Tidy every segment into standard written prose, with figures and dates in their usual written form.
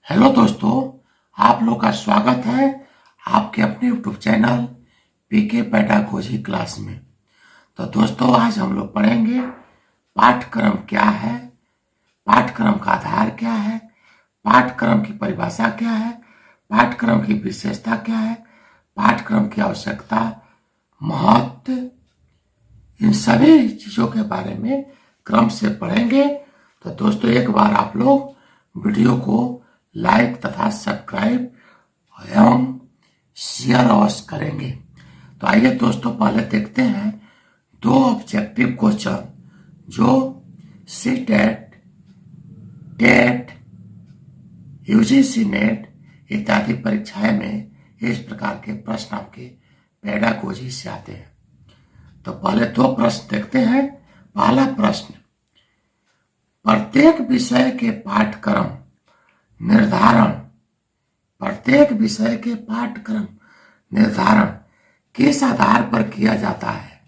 Hello दोस्तों, आप लोग का स्वागत है आपके अपने YouTube channel PK pedagogy class में। तो दोस्तों, आज हम लोग पढ़ेंगे पाठ्यक्रम क्या है, पाठ्यक्रम का आधार क्या है, पाठ्यक्रम की परिभाषा क्या है, पाठ्यक्रम की विशेषता क्या है, पाठ्यक्रम की आवश्यकता, महत्व, इन सभी चीज़ों के बारे में क्रम से पढ़ेंगे। तो दोस्तों, एक बार आप लोग वीडियो को लाइक तथा सब्सक्राइब एवं शेयर अवश्य करेंगे। तो आइए दोस्तों, पहले देखते हैं दो ऑब्जेक्टिव क्वेश्चन जो सीटेट, टेट, यूजीसी नेट इत्यादि परीक्षाएं में इस प्रकार के प्रश्न आपके पेडागोजी से आते हैं। तो पहले दो प्रश्न देखते हैं। पहला प्रश्न, प्रत्येक विषय के पाठ्यक्रम निर्धारण, प्रत्येक विषय के पाठ्यक्रम निर्धारण किस आधार पर किया जाता है?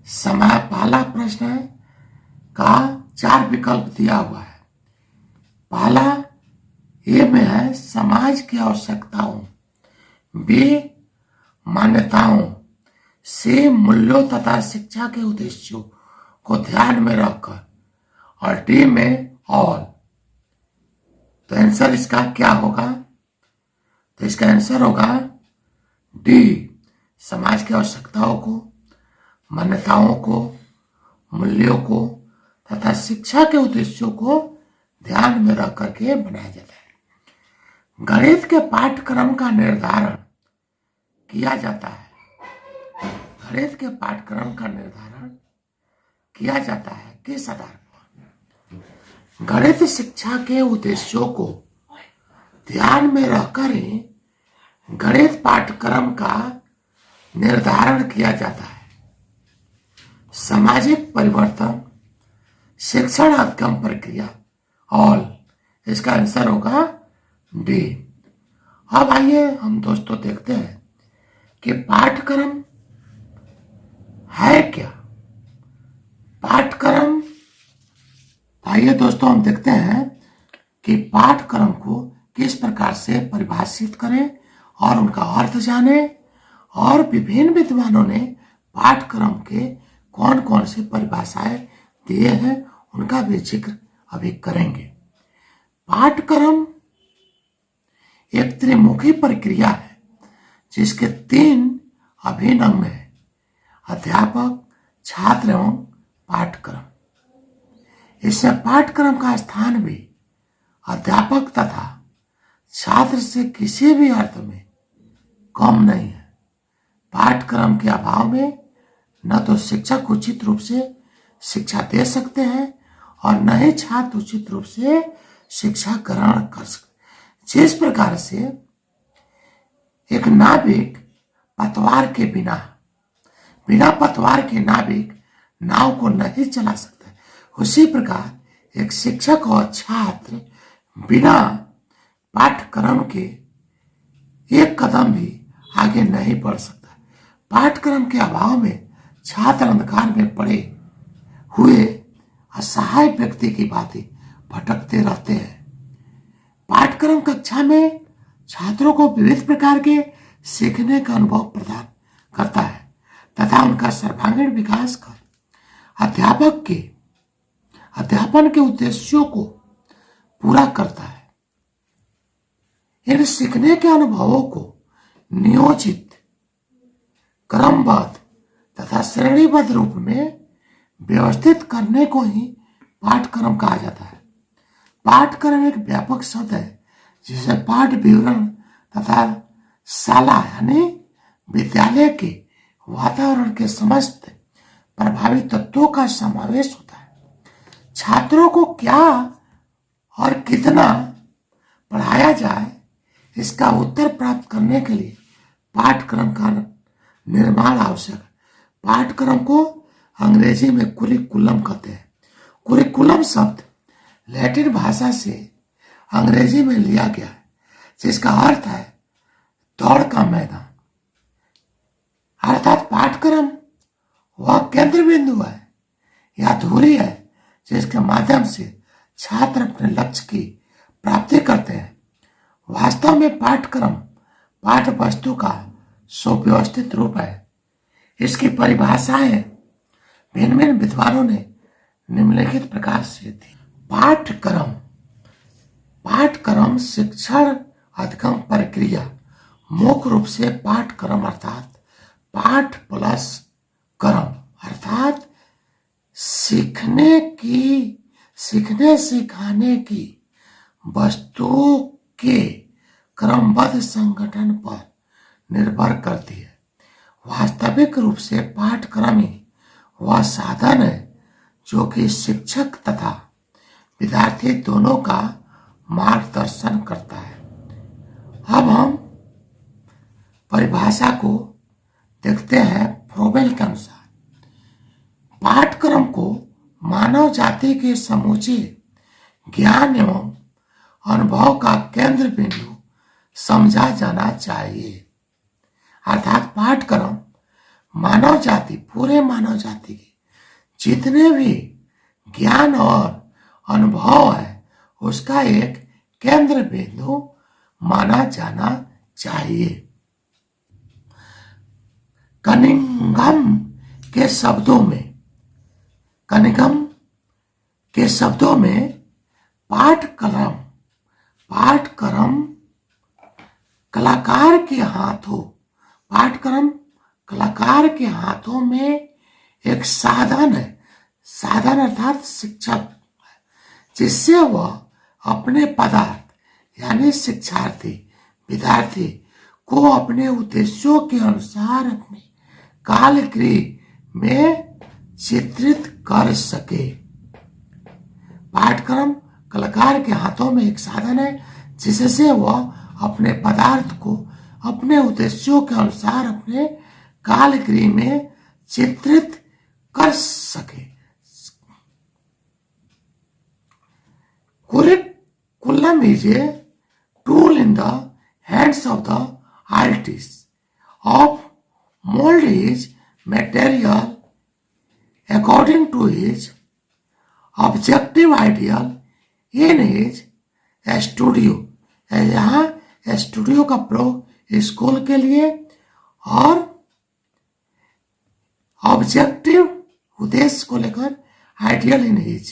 समय, पहला प्रश्न है का 4 विकल्प दिया हुआ है। पहला ए में है समाज की आवश्यकताओं, बी मान्यताओं, सी मूल्यों तथा शिक्षा के उद्देश्यों को ध्यान में रखकर, और डी में ऑल। तो आंसर इसका क्या होगा? तो इसका आंसर होगा डी, समाज की आवश्यकताओं को, मान्यताओं को, मूल्यों को तथा शिक्षा के उद्देश्यों को ध्यान में रख करके बनाया जाता है। गणित के पाठ्यक्रम का निर्धारण किया जाता है, गणित के पाठ्यक्रम का निर्धारण किया जाता है किस आधार पर? गणित शिक्षा के उद्देश्यों को ध्यान में रखकर ही गणित पाठ्यक्रम का निर्धारण किया जाता है। सामाजिक परिवर्तन, शिक्षण अधिगम प्रक्रिया, ऑल। इसका आंसर होगा डी। अब आइए हम दोस्तों देखते हैं कि पाठ्यक्रम है क्या। पाठ्यक्रम, आइए दोस्तों हम देखते हैं कि पाठ्यक्रम को किस प्रकार से परिभाषित करें और उनका अर्थ जाने, और विभिन्न विद्वानों ने पाठ्यक्रम के कौन कौन से परिभाषाएं दिए हैं उनका भी जिक्र अभी करेंगे। पाठ्यक्रम एक त्रिमुखी प्रक्रिया है जिसके 3 अभिन्न अंग हैं: अध्यापक, छात्र एवं पाठ्यक्रम। इसमें पाठ्यक्रम का स्थान भी अध्यापक तथा छात्र से किसी भी अर्थ में कम नहीं है। पाठ्यक्रम के अभाव में न तो शिक्षक उचित रूप से शिक्षा दे सकते हैं और न ही छात्र उचित रूप से शिक्षा ग्रहण कर सकते। जिस प्रकार से एक नाविक पतवार के बिना पतवार के नाविक नाव को नहीं चला सकता, उसी प्रकार एक शिक्षक और छात्र बिना पाठ्यक्रम के एक कदम भी आगे नहीं बढ़ सकता। पाठ्यक्रम के अभाव में छात्र अंधकार में पड़े हुए असहाय व्यक्ति की भांति भटकते रहते हैं। पाठ्यक्रम कक्षा में छात्रों को विविध प्रकार के सीखने का अनुभव प्रदान करता है तथा उनका सर्वांगीण विकास कर अध्यापन के उद्देश्यों को पूरा करता है। इन सीखने के अनुभवों को नियोजित, क्रमबद्ध तथा श्रेणीबद्ध रूप में व्यवस्थित करने को ही पाठ्यक्रम कहा जाता है। पाठ्यक्रम एक व्यापक शब्द है जिसमें पाठ विवरण तथा शाला यानी विद्यालय के वातावरण के समस्त प्रभावित तत्वों का समावेश होता है। छात्रों को क्या और कितना पढ़ाया जाए, इसका उत्तर प्राप्त करने के लिए पाठ्यक्रम का निर्माण आवश्यक है। पाठ्यक्रम को अंग्रेजी में कुरिकुलम कहते हैं। कुरिकुलम शब्द लैटिन भाषा से अंग्रेजी में लिया गया है, जिसका अर्थ है दौड़ का मैदान। अर्थात पाठ्यक्रम वह केंद्र बिंदु है या धुरी है जिसके माध्यम से छात्र अपने लक्ष्य की प्राप्ति करते हैं। वास्तव में पाठ्यक्रम पाठ्य वस्तु का सुव्यवस्थित रूप है। इसकी परिभाषाएं भिन्न भिन्न विद्वानों ने निम्नलिखित प्रकार से दी। पाठ्यक्रम पाठ्यक्रम शिक्षण अधिगम प्रक्रिया मुख्य रूप से पाठ्यक्रम अर्थात पाठ प्लस क्रम अर्थात सीखने सिखाने की वस्तुओं के क्रमबद्ध संगठन पर निर्भर करती है। वास्तविक रूप से पाठ्यक्रम ही वह साधन है जो कि शिक्षक तथा विद्यार्थी दोनों का मार्गदर्शन करता है। अब हम परिभाषा को देखते हैं फ्रोबेल के अनुसार। पाठ्यक्रम को मानव जाति के समूचे ज्ञान एवं अनुभव का केंद्र बिंदु समझा जाना चाहिए। अर्थात पाठ्यक्रम पूरे मानव जाति के जितने भी ज्ञान और अनुभव है उसका एक केंद्र बिंदु माना जाना चाहिए। कनिंघम के शब्दों में पाठ्यक्रम कलाकार के हाथों में एक साधन है। साधन अर्थात शिक्षक, जिससे वह अपने पदार्थ यानी शिक्षार्थी विद्यार्थी को अपने उद्देश्यों के अनुसार अपने कालगृह में चित्रित कर सके। पाठ्यक्रम कलाकार के हाथों में एक साधन है जिससे वह अपने पदार्थ को अपने उद्देश्यों के अनुसार अपने कालगृह में चित्रित कर सके। Curriculum is a tool in the hands of the artist of mold his material according to his objective ideal in his studio। यहाँ स्टूडियो का प्रयोग स्कूल के लिए और ऑब्जेक्टिव उद्देश्य को लेकर आइडियल इन हिज,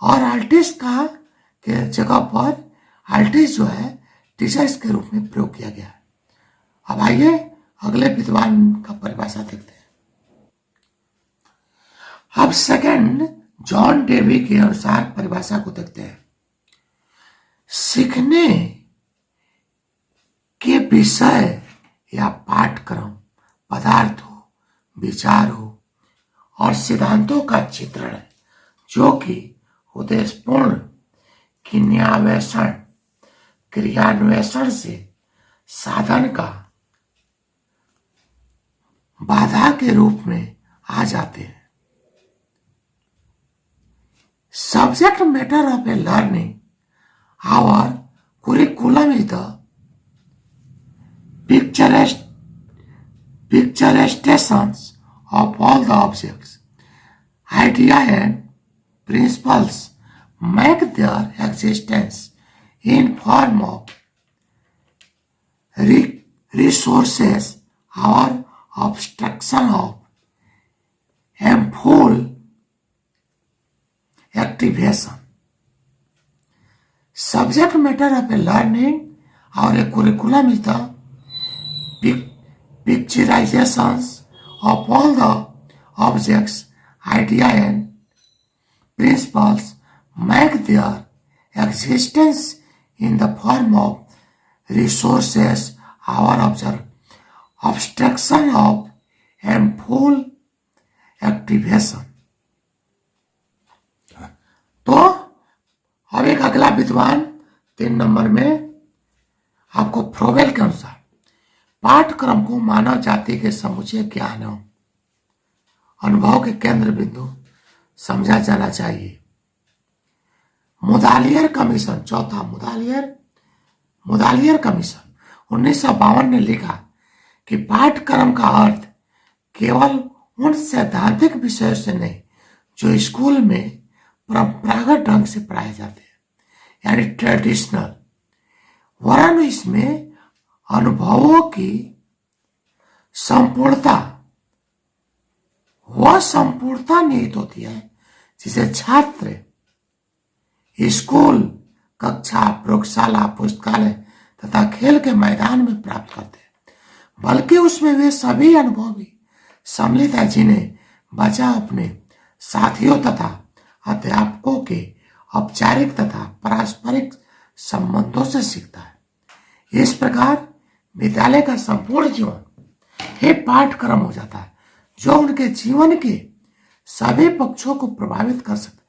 और आर्टिस्ट का के जगह पर आर्टिस्ट जो है टीचर्स के रूप में प्रयोग किया गया है। अब आइए अगले विद्वान का परिभाषा देखते हैं। अब सेकंड जॉन डेवी के अनुसार परिभाषा को देखते हैं। सीखने के विषय या पाठ्यक्रम पदार्थ हो, विचार हो और सिद्धांतों का चित्रण है जो कि उद्देश्यपूर्ण क्रियान्वेषण से साधन का बाधा के रूप में आ जाते हैं। Subject matter of a learning our curriculum is the picturizations of all the objects, ideas and principles make their existence in form of resources or obstruction of full activation। Subject matter of a learning or a curriculum is the picturizations of all the objects, ideas and principles make their existence in the form of resources or obstruction of full activation। तो अब एक अगला विद्वान 3 number में आपको Froebel के अनुसार पाठ्यक्रम को मानव जाति के समुचे ज्ञान एवं अनुभव के केंद्र बिंदु समझा जाना चाहिए। मुदालियर कमीशन, चौथा मुदालियर कमीशन 1952 ने लिखा कि पाठ्यक्रम का अर्थ केवल उन सैद्धांतिक विषयों से नहीं जो स्कूल में परंपरागत ढंग से पढ़ाए जाते हैं। यानी ट्रेडिशनल, वरन इसमें अनुभवों की संपूर्णता, वह संपूर्णता निहित होती है जिसे छात्र स्कूल, कक्षा, प्रयोगशाला, पुस्तकालय तथा खेल के मैदान में प्राप्त करते हैं, बल्कि उसमें वे सभी अनुभव भी सम्मिलित है जिन्हें बच्चा अपने साथियों तथा अध्यापकों के औपचारिक तथा पारस्परिक संबंधों से सीखता है। इस प्रकार विद्यालय का संपूर्ण जीवन एक पाठ्यक्रम हो जाता है जो उनके जीवन के सभी पक्षों को प्रभावित कर सकता है,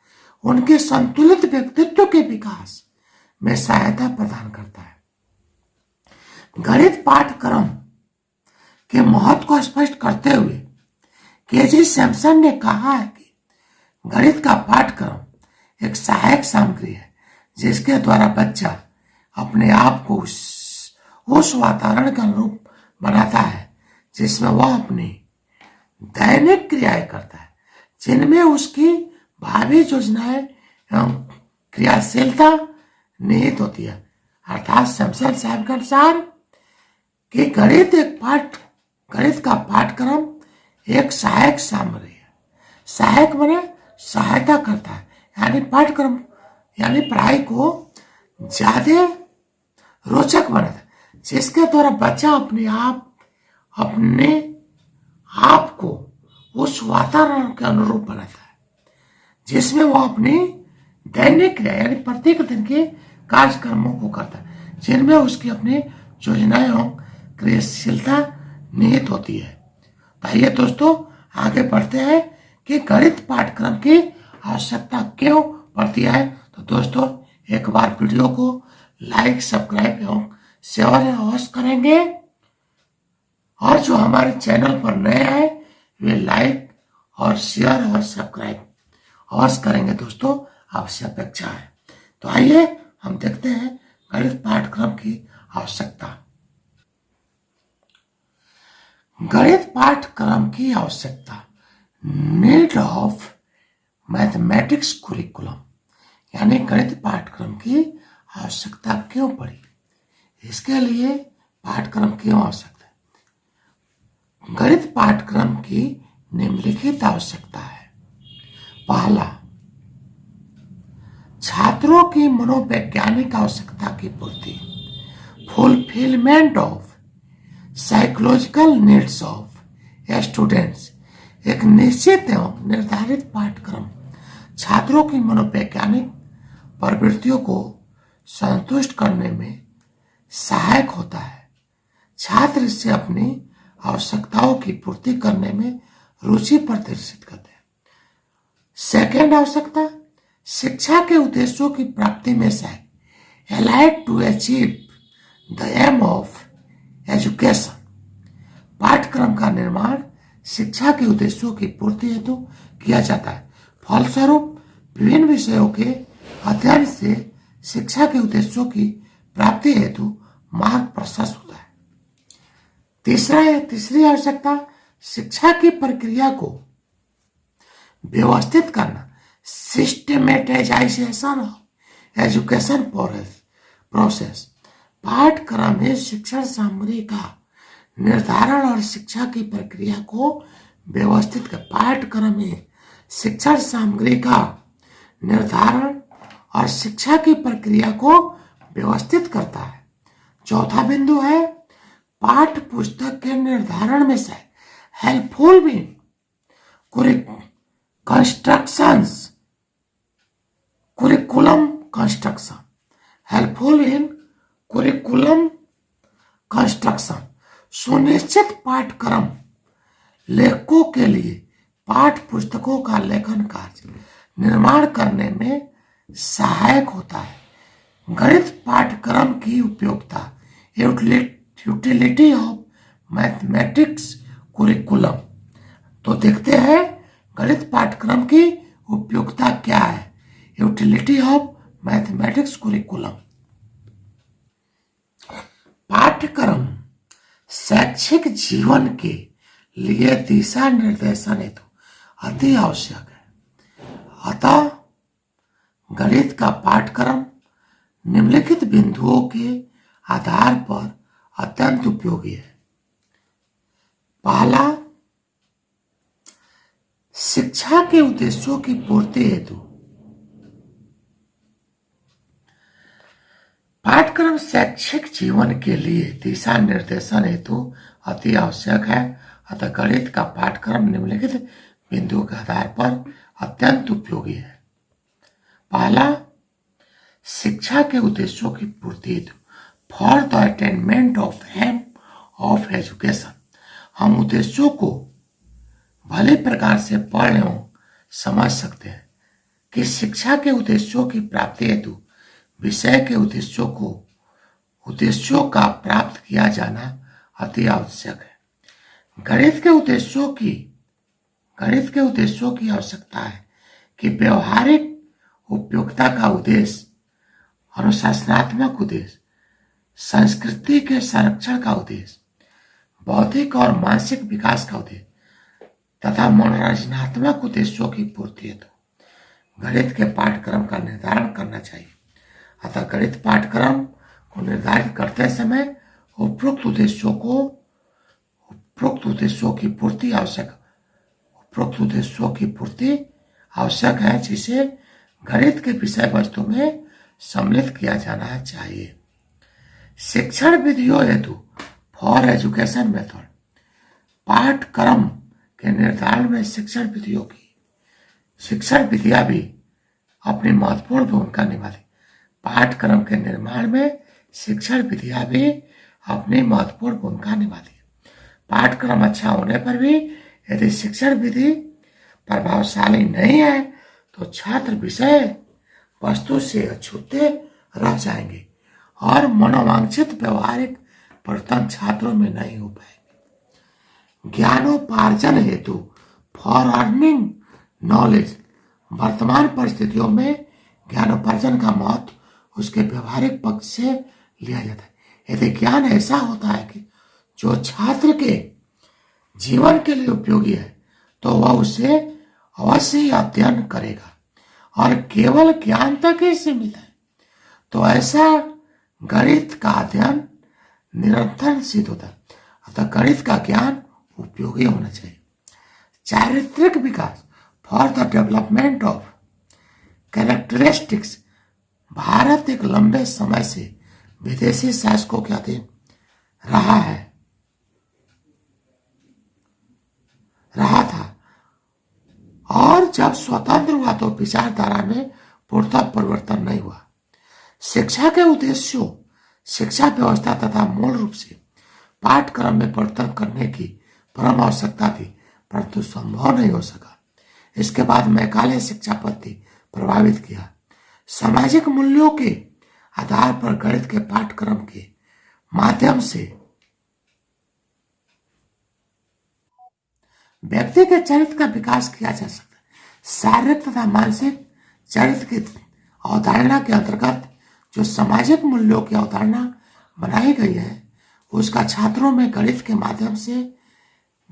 उनके संतुलित व्यक्तित्व के विकास में सहायता प्रदान करता है। गणित पाठ्यक्रम के महत्व को स्पष्ट करते हुए केजी सैमसन ने कहा है कि गणित का पाठ्यक्रम एक सहायक सामग्री है जिसके द्वारा बच्चा अपने आप को उस वातावरण के अनुरूप बनाता है जिसमें वह अपनी दैनिक क्रियाएं करता है, जिनमें उसकी भावी योजनाएं एवं क्रियाशीलता निहित होती है। अर्थात सैमसन साहब के अनुसार कि गणित का पाठ्यक्रम एक सहायक सामग्री है। सहायक माने सहायता करता है, यानी पाठ्यक्रम यानी पढ़ाई को ज्यादा रोचक बनाता है, जिसके द्वारा बच्चा अपने आप को उस वातावरण के अनुरूप बनाता है जिसमें वह अपनी दैनिक क्रिया यानी प्रत्येक दिन के कार्यक्रमों को करता है, जिनमें उसकी अपनी योजनाएं एवं क्रियाशीलता निहित होती है। तो आइए दोस्तों आगे बढ़ते हैं कि गणित पाठ्यक्रम की आवश्यकता क्यों पड़ती है। तो दोस्तों एक बार वीडियो को लाइक, सब्सक्राइब एवं शेयर अवश्य करेंगे, और जो हमारे चैनल पर नए हैं वे लाइक और शेयर और सब्सक्राइब अवश्य करेंगे दोस्तों, आपसे अपेक्षा है। तो आइए हम देखते हैं गणित पाठ्यक्रम की आवश्यकता। गणित पाठ्यक्रम की आवश्यकता, नीड ऑफ मैथमेटिक्स कुरिकुलम, यानी गणित पाठ्यक्रम की आवश्यकता क्यों पड़ी, इसके लिए पाठ्यक्रम क्यों आवश्यकता है। गणित पाठ्यक्रम की निम्नलिखित आवश्यकता है। पहला, छात्रों की मनोवैज्ञानिक आवश्यकता की पूर्ति, fulfilment of psychological needs of students. एक निश्चित एवं निर्धारित पाठ्यक्रम छात्रों की मनोवैज्ञानिक प्रवृत्तियों को संतुष्ट करने में सहायक होता है। छात्र इससे अपनी आवश्यकताओं की पूर्ति करने में रुचि प्रदर्शित करते हैं। सेकेंड आवश्यकता, शिक्षा के उद्देश्यों की प्राप्ति में सहायक, allied to achieve the aim of education. पाठ्यक्रम का निर्माण शिक्षा के उद्देश्यों की पूर्ति हेतु किया जाता है। फलस्वरूप विभिन्न विषयों के अध्ययन से शिक्षा के उद्देश्यों की प्राप्ति हेतु मार्ग प्रशस्त होता है। तीसरी आवश्यकता, शिक्षा की प्रक्रिया को व्यवस्थित करना, सिस्टमेटाइजेशन ऑफ एजुकेशन प्रोसेस। पाठ्यक्रम में शिक्षण सामग्री का निर्धारण और शिक्षा की प्रक्रिया को व्यवस्थित कर। पाठ्यक्रम में शिक्षण सामग्री का निर्धारण और शिक्षा की प्रक्रिया को व्यवस्थित करता है। चौथा बिंदु है, पाठ्य पुस्तक के निर्धारण में से हेल्पफुल भी curriculum construction, helpful in curriculum construction. सुनिश्चित पाठ्यक्रम लेखकों के लिए पाठ्य पुस्तकों का लेखन कार्य निर्माण करने में सहायक होता है। गणित पाठ्यक्रम की उपयोगिता, यूटिलिटी ऑफ मैथमेटिक्स कुरिकुलम। तो देखते हैं गणित पाठ्यक्रम की उपयोगिता क्या है। यूटिलिटी ऑफ मैथमेटिक्स कुरिकुलम, पाठ्यक्रम शैक्षिक जीवन के लिए दिशा निर्देशन हेतु अति आवश्यक है। अतः गणित का पाठ्यक्रम निम्नलिखित बिंदुओं के आधार पर अत्यंत उपयोगी है। पहला, शिक्षा के उद्देश्यों की पूर्ति हेतु पाठ्यक्रम शैक्षिक जीवन के लिए दिशा निर्देशन हेतु अति आवश्यक है। अतः गणित का पाठ्यक्रम निम्नलिखित बिंदुओं के आधार पर अत्यंत उपयोगी है। पहला, शिक्षा के उद्देश्यों की पूर्ति हेतु for the attainment of aim of education. हम उद्देश्यों को भले प्रकार से पढ़ एवं समझ सकते हैं कि शिक्षा के उद्देश्यों की प्राप्ति हेतु विषय के उद्देश्यों का प्राप्त किया जाना अति आवश्यक है। गणित के उद्देश्यों की आवश्यकता है कि व्यवहारिक उपयोगिता का उद्देश्य, अनुशासनात्मक उद्देश्य, संस्कृति के संरक्षण का उद्देश्य, बौद्धिक और मानसिक विकास का उद्देश्य तथा मनोरंजनात्मक उद्देश्यों की पूर्ति हेतु गणित के पाठ्यक्रम का निर्धारण करना चाहिए। अतः गणित पाठ्यक्रम को निर्धारित करते समय उपरोक्त उद्देश्यों की पूर्ति आवश्यक है, जिसे गणित के विषय वस्तु में सम्मिलित किया जाना चाहिए। शिक्षण विधियों हेतु फॉर एजुकेशन मेथड। पाठ्यक्रम के निर्धारण में शिक्षण विधियां भी अपनी महत्वपूर्ण भूमिका निभाती। पाठ्यक्रम के निर्माण में शिक्षण विधियां भी अपनी महत्वपूर्ण भूमिका निभाती है। पाठ्यक्रम अच्छा होने पर भी यदि शिक्षण विधि प्रभावशाली नहीं है तो छात्र विषय वस्तु से अछूते रह जाएंगे और मनोवांछित व्यवहारिक परिवर्तन छात्रों में नहीं हो पाएंगे। ज्ञानोपार्जन हेतु फॉर अर्निंग नॉलेज। वर्तमान परिस्थितियों में ज्ञानोपार्जन का महत्व उसके व्यवहारिक पक्ष से लिया जाता है। यदि ज्ञान ऐसा होता है कि जो छात्र के जीवन के लिए उपयोगी है तो वह उसे अवश्य ही अध्ययन करेगा, और केवल ज्ञान तक ही सीमित है तो ऐसा गणित का अध्ययन निरंतर सिद्ध होता है। अतः गणित का ज्ञान उपयोगी होना चाहिए। चारित्रिक विकास for the development of characteristics. Bharat एक लंबे समय से विदेशी शासकों के अधीन रहा था और जब स्वतंत्र हुआ तो विचारधारा में पूर्णतः परिवर्तन नहीं हुआ। शिक्षा के उद्देश्यों, शिक्षा व्यवस्था तथा मूल रूप से पाठ्यक्रम में परिवर्तन करने की परम आवश्यकता थी, परंतु संभव नहीं हो सका। इसके बाद मैकाले शिक्षा पद्धति प्रभावित किया। सामाजिक मूल्यों के आधार पर गणित के पाठ्यक्रम के माध्यम से व्यक्ति के चरित्र का विकास किया जा सकता है। शारीरिक तथा मानसिक चरित्र की अवधारणा के अंतर्गत जो सामाजिक मूल्यों की अवधारणा बनाई गई है उसका छात्रों में गणित के माध्यम से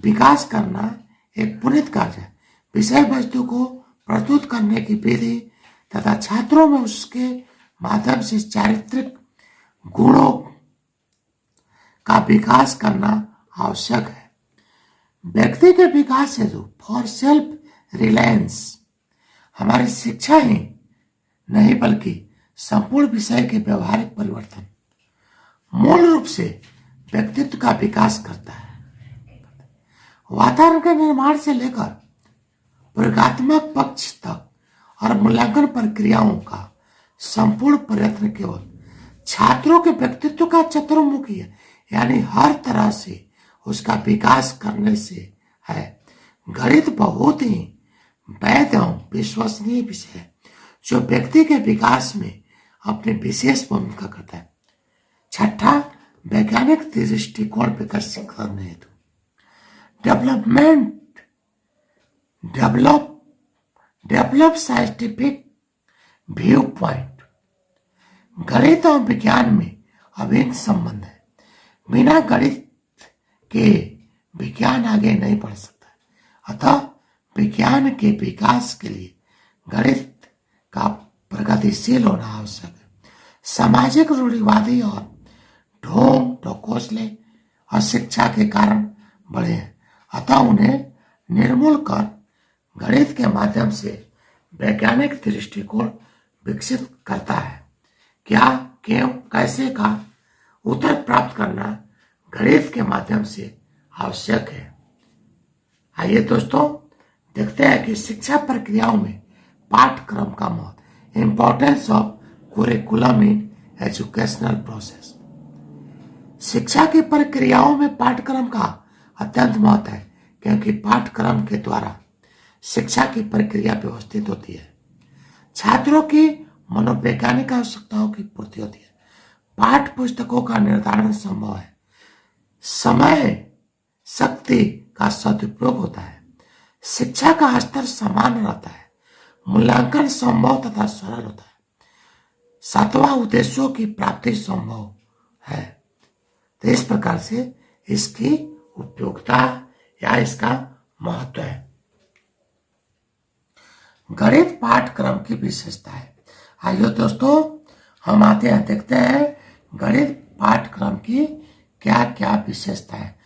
विकास करना एक पुनीत कार्य है। विषय वस्तु को प्रस्तुत करने की विधि तथा छात्रों में उसके माध्यम से चारित्रिक गुणों का विकास करना आवश्यक है। व्यक्ति के विकास हेतु फॉर सेल्फ रिलायंस। हमारी शिक्षा ही नहीं बल्कि संपूर्ण विषय के व्यवहारिक परिवर्तन मूल रूप से व्यक्तित्व का विकास करता है। वातावरण के निर्माण से लेकर प्रयोगात्मक पक्ष तक और मूल्यांकन प्रक्रियाओं का संपूर्ण प्रयत्न केवल छात्रों के व्यक्तित्व का चतुर्मुखी है, यानी हर तरह से उसका विकास करने से है। गणित बहुत ही वैध एवं विश्वसनीय विषय है जो व्यक्ति के विकास में अपनी विशेष भूमिका करता है। छठा, वैज्ञानिक दृष्टिकोण विकसित करने हेतु डेवलप साइंटिफिक व्यू पॉइंट। गणित और विज्ञान में अभिन्न संबंध है। बिना गणित के विज्ञान आगे नहीं बढ़ सकता। अतः विज्ञान के विकास के लिए गणित का प्रगतिशील होना आवश्यक है। सामाजिक रूढ़िवादी और ढोंग ढकोसले और शिक्षा के कारण बढ़े हैं। अतः उन्हें निर्मूल कर गणित के माध्यम से वैज्ञानिक दृष्टिकोण विकसित करता है। क्या, क्यों, कैसे का उत्तर प्राप्त करना गणित के माध्यम से आवश्यक है। आइए दोस्तों देखते हैं कि शिक्षा प्रक्रियाओं में पाठ्यक्रम का महत्व, importance of curriculum in educational process. शिक्षा की प्रक्रियाओं में पाठ्यक्रम का अत्यंत महत्व है, क्योंकि पाठ्यक्रम के द्वारा शिक्षा की प्रक्रिया व्यवस्थित होती है, छात्रों की मनोवैज्ञानिक आवश्यकताओं की पूर्ति होती है, पाठ्य पुस्तकों का निर्धारण संभव है, समय शक्ति का सदुपयोग होता है, शिक्षा का स्तर समान रहता है, मूल्यांकन संभव तथा सरल होता है, सातवां उद्देश्यों की प्राप्ति संभव है। तो इस प्रकार से इसकी उपयोगिता या इसका महत्व है। गणित पाठ्यक्रम की विशेषता है। आइए दोस्तों हम आते हैं, देखते हैं गणित पाठ्यक्रम की क्या क्या विशेषता है।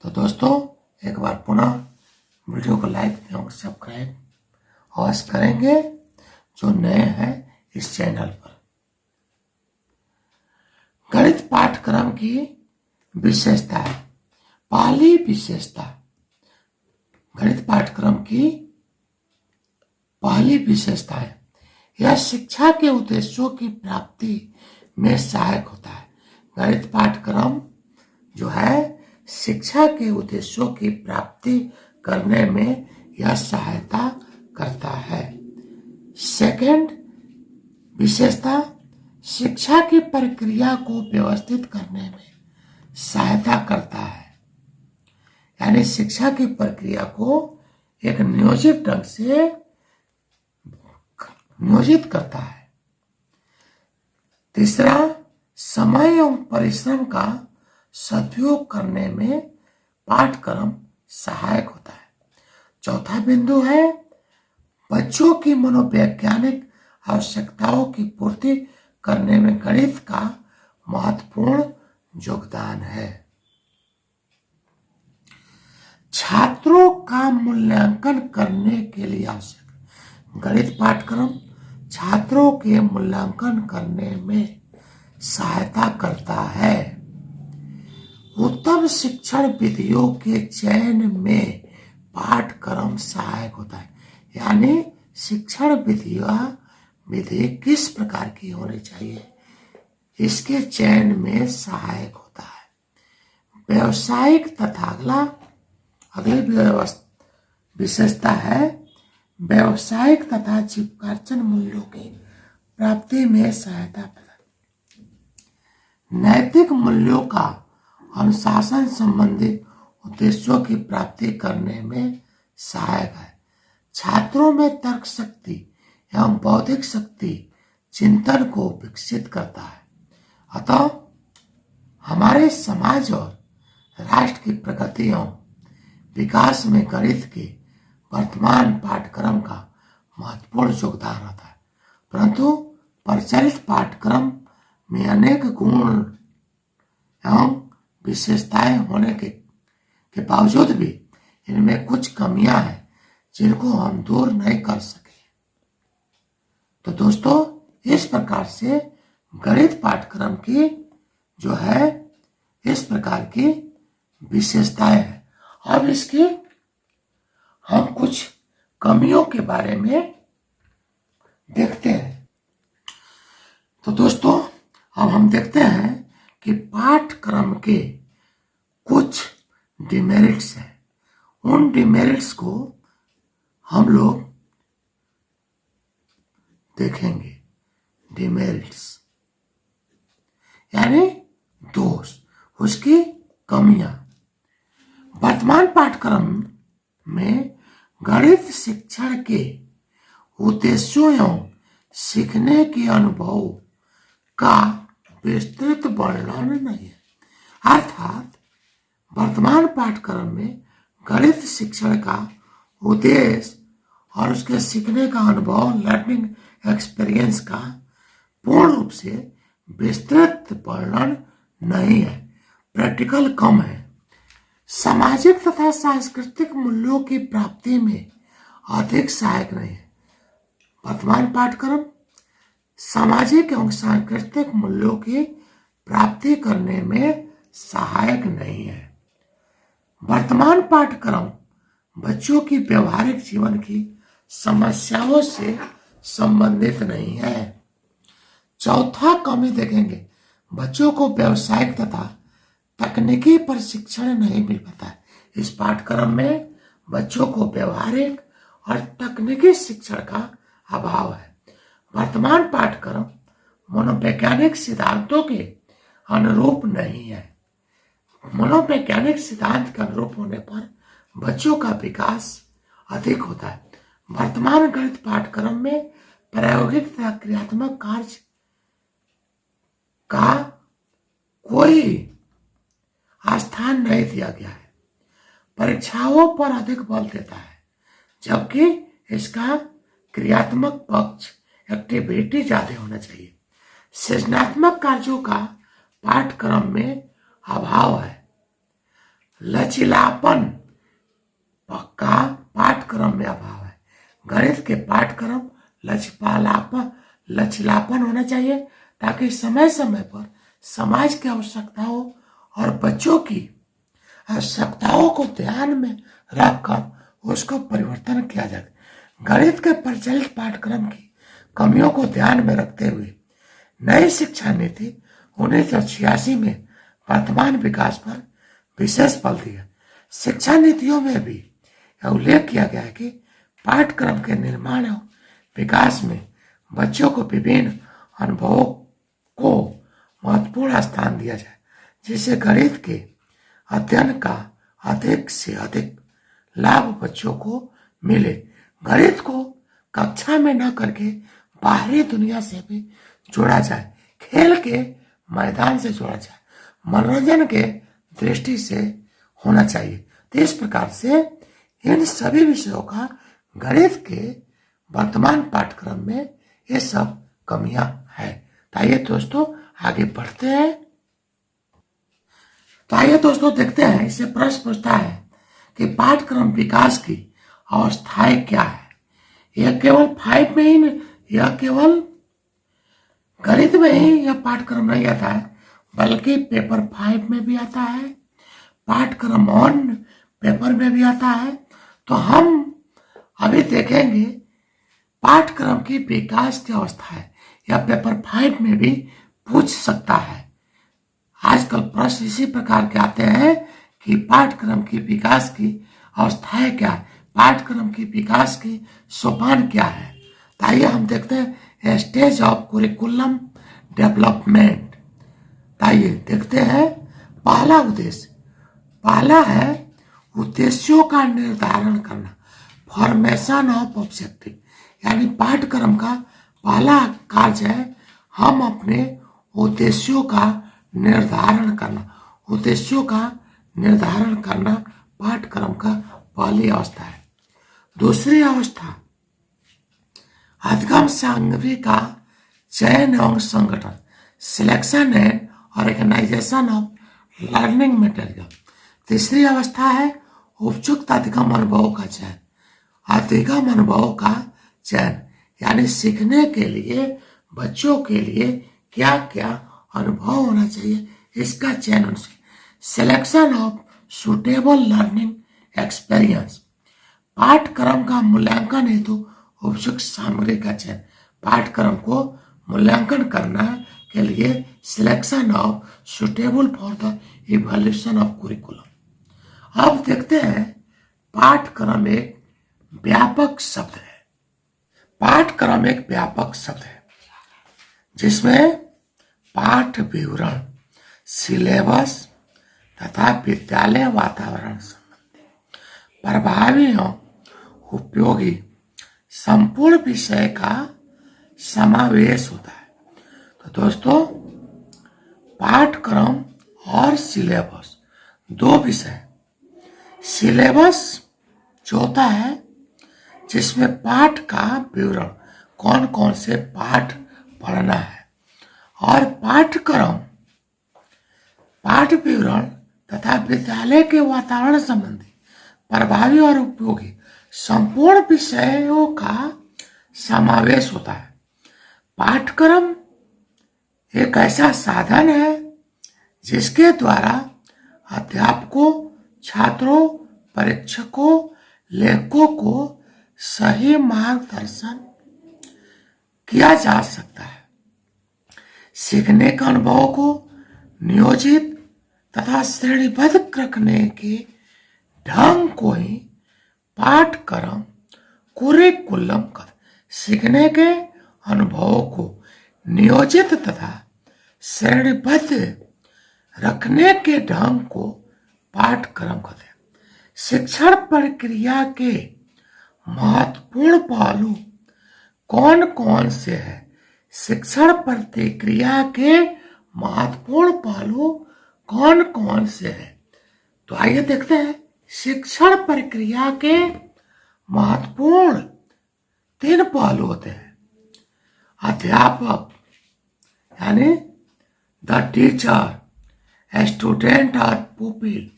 तो दोस्तों एक बार पुनः वीडियो को लाइक एवं सब्सक्राइब अवश्य करेंगे जो नए हैं इस चैनल पर। गणित पाठ्यक्रम की विशेषता है। पहली विशेषता, गणित पाठ्यक्रम की पहली विशेषता है, यह शिक्षा के उद्देश्यों की प्राप्ति में सहायक होता है। गणित पाठ्यक्रम जो है शिक्षा के उद्देश्यों की प्राप्ति करने में यह सहायता करता है। सेकंड विशेषता, शिक्षा की प्रक्रिया को व्यवस्थित करने में सहायता करता है, यानी शिक्षा की प्रक्रिया को एक नियोजित ढंग से नियोजित करता है। तीसरा, समय एवं परिश्रम का सदुपयोग करने में पाठ्यक्रम सहायक होता है। चौथा बिंदु है, बच्चों की मनोवैज्ञानिक आवश्यकताओं की पूर्ति करने में गणित का महत्वपूर्ण योगदान है। छात्रों का मूल्यांकन करने के लिए आवश्यक गणित पाठ्यक्रम छात्रों के मूल्यांकन करने में सहायता करता है। उत्तम शिक्षण विधियों के चयन में पाठ्यक्रम सहायक होता है, यानी शिक्षण विधि किस प्रकार की होनी चाहिए इसके चयन में सहायक होता है। व्यवसायिक तथा अगली विशेषता है, व्यवसायिक तथा जीविकार्जन मूल्यों की प्राप्ति में सहायता प्रदान, नैतिक मूल्यों का अनुशासन संबंधी उद्देश्यों की प्राप्ति करने में सहायक है। छात्रों में तर्क शक्ति एवं बौद्धिक शक्ति चिंतन को विकसित करता है। अतः हमारे समाज और राष्ट्र की प्रगति एवं विकास में गणित के वर्तमान पाठ्यक्रम का महत्वपूर्ण योगदान रहता है। परंतु प्रचलित पाठ्यक्रम में अनेक गुण एवं विशेषताएं होने के बावजूद भी इनमें कुछ कमियां हैं जिनको हम दूर नहीं कर सके। तो दोस्तों इस प्रकार से गणित पाठ्यक्रम की जो है इस प्रकार की विशेषताएं हैं। अब इसकी हम कुछ कमियों के बारे में देखते हैं। तो दोस्तों अब हम देखते हैं कि पाठ्यक्रम के कुछ डिमेरिट्स हैं। उन डिमेरिट्स को हम लोग देखेंगे। डिमेरिट्स यानी दोष, उसकी कमियां। वर्तमान पाठ्यक्रम में गणित शिक्षण के उद्देश्यों एवं सीखने के अनुभव का विस्तृत वर्णन नहीं है। अर्थात वर्तमान पाठ्यक्रम में गणित शिक्षण का उद्देश्य और उसके सीखने का अनुभव, लर्निंग एक्सपीरियंस का पूर्ण रूप से विस्तृत वर्णन नहीं है, प्रैक्टिकल कम है। सामाजिक तथा सांस्कृतिक मूल्यों की प्राप्ति में अधिक सहायक नहीं है। वर्तमान पाठ्यक्रम सामाजिक एवं सांस्कृतिक मूल्यों की प्राप्ति करने में सहायक नहीं है। वर्तमान पाठ्यक्रम बच्चों की व्यवहारिक जीवन की समस्याओं से संबंधित नहीं है। चौथा कमी देखेंगे, बच्चों को व्यावसायिक तथा तकनीकी प्रशिक्षण नहीं मिल पाता है। इस पाठ्यक्रम में बच्चों को व्यवहारिक और तकनीकी शिक्षण का अभाव है। वर्तमान पाठ्यक्रम मनोवैज्ञानिक सिद्धांतों के अनुरूप नहीं है। मनोवैज्ञानिक सिद्धांत के अनुरूप होने पर बच्चों का विकास अधिक होता है। वर्तमान गणित पाठ्यक्रम में प्रायोगिक तथा क्रियात्मक कार्य का कोई स्थान नहीं दिया गया है, परीक्षाओं पर अधिक बल देता है, जबकि इसका क्रियात्मक पक्ष एक्टिविटी ज्यादा होना चाहिए। सृजनात्मक कार्यों का पाठ्यक्रम में अभाव है। लचीलापन का पाठ्यक्रम में अभाव है। गणित के पाठ्यक्रम लचीलापन होना चाहिए ताकि समय समय पर समाज की आवश्यकताओं और बच्चों की आवश्यकताओं को ध्यान में रखकर उसको परिवर्तन किया जाए। गणित के प्रचलित पाठ्यक्रम की कमियों को ध्यान में रखते हुए नई शिक्षा नीति 1986 में वर्तमान विकास पर विशेष बल दिया। शिक्षा नीतियों में भी यह उल्लेख किया गया है कि पाठ्यक्रम के निर्माण और विकास में बच्चों को विभिन्न अनुभवों को महत्वपूर्ण स्थान दिया जाए, जिससे गणित के अध्ययन का अधिक से अधिक लाभ बच्चों को मिले। गणित को कक्षा में न करके बाहरी दुनिया से भी जोड़ा जाए, खेल के मैदान से जोड़ा जाए, मनोरंजन के दृष्टि से होना चाहिए। तो इस प्रकार से इन सभी विषयों का गणित के वर्तमान पाठ्यक्रम में ये सब कमियां हैं। तो आइए दोस्तों आगे बढ़ते हैं। तो आइए दोस्तों देखते हैं, इसे प्रश्न पूछता है कि पाठ्यक्रम विकास की अवस्थाएं क्या है। यह केवल 5 में ही, यह केवल गणित में ही यह पाठ्यक्रम नहीं आता है, बल्कि पेपर 5 में भी आता है, पाठ्यक्रम 1 पेपर में भी आता है। तो हम अभी देखेंगे पाठ्यक्रम की विकास की अवस्था है, यह पेपर 5 में भी पूछ सकता है। आजकल प्रश्न इसी प्रकार के आते हैं कि पाठ्यक्रम की विकास की अवस्थाएं क्या है, पाठ्यक्रम की विकास की सोपान क्या है। तो आइए हम देखते हैं स्टेज ऑफ कुरिकुलम डेवलपमेंट। आइए देखते हैं पहला उद्देश्य, पहला है उद्देश्यों का निर्धारण करना, फॉर्मेशन ऑफ ऑब्जेक्टिव। यानी पाठ्यक्रम का पहला कार्य है हम अपने उद्देश्यों का निर्धारण करना। उद्देश्यों का निर्धारण करना पाठ्यक्रम का पहली अवस्था है। दूसरी अवस्था अधिगम सामग्री का चयन एवं संगठन, selection and organisation of learning material. तीसरी अवस्था है उपयुक्त अधिगम अनुभवों का चयन, अधिगम अनुभवों का चयन यानी सीखने के लिए बच्चों के लिए क्या क्या अनुभव होना चाहिए इसका चयन। Selection of suitable learning experience, पाठ्यक्रम का मूल्यांकन हेतु उपयुक्त सामग्री का चयन, पाठ्यक्रम को मूल्यांकन करना के लिए selection of suitable for the evaluation of curriculum. अब देखते हैं पाठ्यक्रम एक व्यापक शब्द है। पाठ्यक्रम एक व्यापक शब्द है जिसमें पाठ विवरण, सिलेबस तथा विद्यालय वातावरण संबंधी प्रभावी और उपयोगी संपूर्ण विषय का समावेश होता है। तो दोस्तों पाठ्यक्रम और सिलेबस दो विषय, सिलेबस जो होता है जिसमें पाठ का विवरण, कौन कौन से पाठ पढ़ना है, और पाठ्यक्रम, पाठ विवरण तथा विद्यालय के वातावरण संबंधी प्रभावी और उपयोगी संपूर्ण विषयों का समावेश होता है। पाठ्यक्रम एक ऐसा साधन है जिसके द्वारा अध्यापकों, छात्रों, परीक्षकों, लेखकों को सही मार्गदर्शन किया जा सकता है। सीखने के अनुभव को नियोजित तथा श्रेणीबद्ध रखने के ढंग को ही पाठ्यक्रम कुरिकुलम कहते हैं। सीखने के अनुभवों को नियोजित तथा श्रेणीबद्ध रखने के ढंग को पाठ्यक्रम कहते हैं। शिक्षण प्रक्रिया के महत्वपूर्ण पहलू कौन कौन से हैं? शिक्षण प्रक्रिया के महत्वपूर्ण पहलू कौन कौन से हैं? तो आइए देखते हैं। शिक्षण प्रक्रिया के महत्वपूर्ण 3 पहलू होते हैं। अध्यापक यानी द टीचर, स्टूडेंट और पुपिल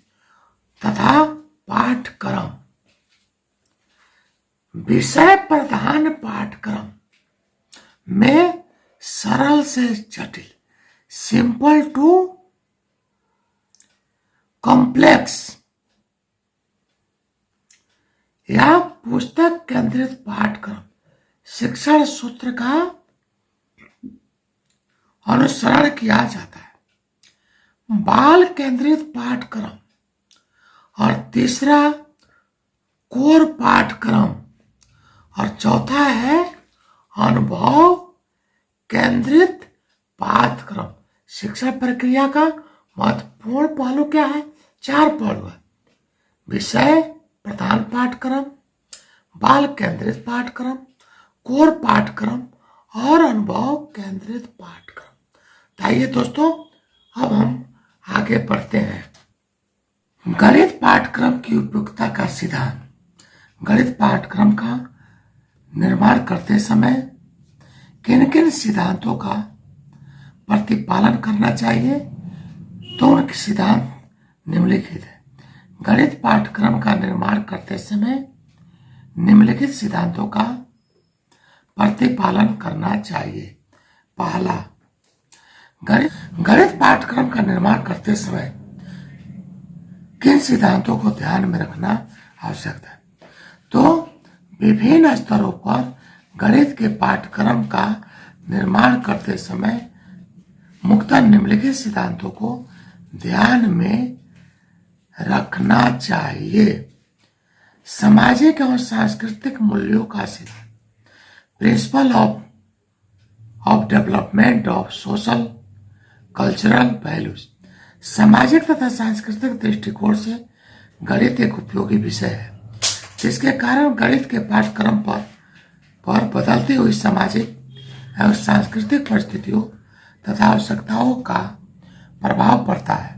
तथा पाठ्यक्रम। विषय प्रधान पाठ्यक्रम में सरल से जटिल, सिंपल टू कॉम्प्लेक्स या पुस्तक केंद्रित पाठ्यक्रम शिक्षण सूत्र का अनुसरण किया जाता है। बाल केंद्रित पाठ्यक्रम और तीसरा कोर पाठ्यक्रम और चौथा है अनुभव केंद्रित पाठ्यक्रम। शिक्षण प्रक्रिया का महत्वपूर्ण पहलू क्या है? 4 पहलू है। विषय प्रधान पाठ्यक्रम, बाल केंद्रित पाठ्यक्रम, कोर पाठ्यक्रम और अनुभव केंद्रित पाठ्यक्रम। आइए दोस्तों, अब हम आगे बढ़ते हैं। गणित पाठ्यक्रम की उपयुक्तता का सिद्धांत। गणित पाठ्यक्रम का निर्माण करते समय किन किन सिद्धांतों का प्रतिपालन करना चाहिए? तो उनके सिद्धांत निम्नलिखित है। गणित पाठ्यक्रम का निर्माण करते समय निम्नलिखित सिद्धांतों का प्रतिपालन करना चाहिए। पहला, गणित पाठ्यक्रम का निर्माण करते समय किन सिद्धांतों को ध्यान में रखना आवश्यक है? तो विभिन्न स्तरों पर गणित के पाठ्यक्रम का निर्माण करते समय मुख्यतः निम्नलिखित सिद्धांतों को ध्यान में रखना चाहिए। सामाजिक एवं सांस्कृतिक मूल्यों का सिद्धांत, principle of development of social cultural values. सामाजिक तथा सांस्कृतिक दृष्टिकोण से गणित एक उपयोगी विषय है, जिसके कारण गणित के पाठ्यक्रम पर बदलती हुई सामाजिक एवं सांस्कृतिक परिस्थितियों तथा आवश्यकताओं का प्रभाव पड़ता है।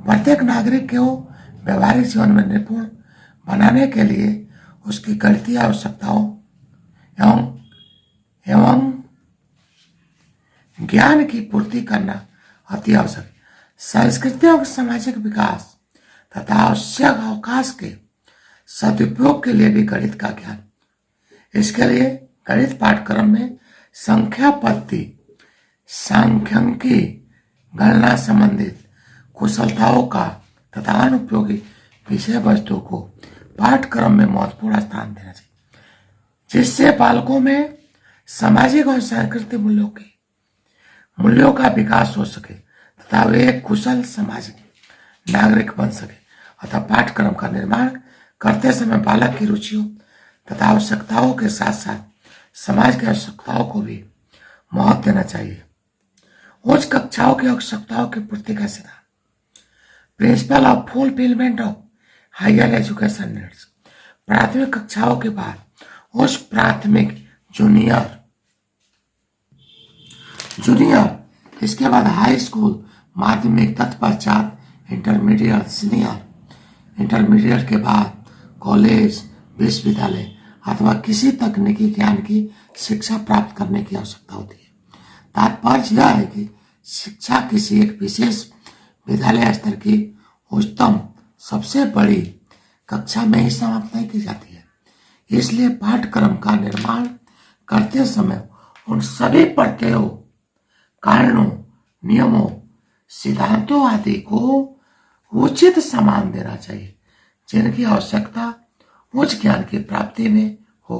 प्रत्येक नागरिक को व्यवहारिक जीवन में निपुण बनाने के लिए उसकी गणितीय आवश्यकताओं एवं ज्ञान की पूर्ति करना अति आवश्यक है। सांस्कृतिक और सामाजिक विकास तथा आवश्यक अवकाश के सदुपयोग के लिए भी गणित का ज्ञान। इसके लिए गणित पाठ्यक्रम में संख्या पद्धति, सांख्यिकी, गणना संबंधित कुशलताओं का तथा अनुपयोगी विषय वस्तु को पाठ्यक्रम में महत्वपूर्ण स्थान देना चाहिए, जिससे बालकों में सामाजिक और सांस्कृतिक मूल्यों का विकास हो सके तथा वे एक कुशल सामाजिक नागरिक बन सके। अतः पाठ्यक्रम का निर्माण करते समय बालक की रुचियों तथा आवश्यकताओं के साथ साथ समाज की आवश्यकताओं को भी महत्व देना चाहिए। उच्च कक्षाओं की आवश्यकताओं की पूर्ति का सिद्धांत, principle of fulfilment of higher education needs. प्राथमिक कक्षाओं के बाद उच्च प्राथमिक, जूनियर, इसके बाद हाई स्कूल, माध्यमिक, तत्पश्चात इंटरमीडिएट, सीनियर। इंटरमीडिएट के बाद कॉलेज, विश्वविद्यालय अथवा किसी तकनीकी ज्ञान की शिक्षा प्राप्त करने की आवश्यकता होती है। तात्पर्य यह है कि शिक्षा किसी एक विशेष विद्यालय स्तर की उच्चतम सबसे बड़ी कक्षा में ही समाप्त नहीं की जाती है। इसलिए पाठ्यक्रम का निर्माण करते समय उन सभी प्रत्ययों, कारणों, नियमों, सिद्धांतों आदि को उचित सम्मान देना चाहिए जिनकी आवश्यकता उच्च ज्ञान की प्राप्ति में हो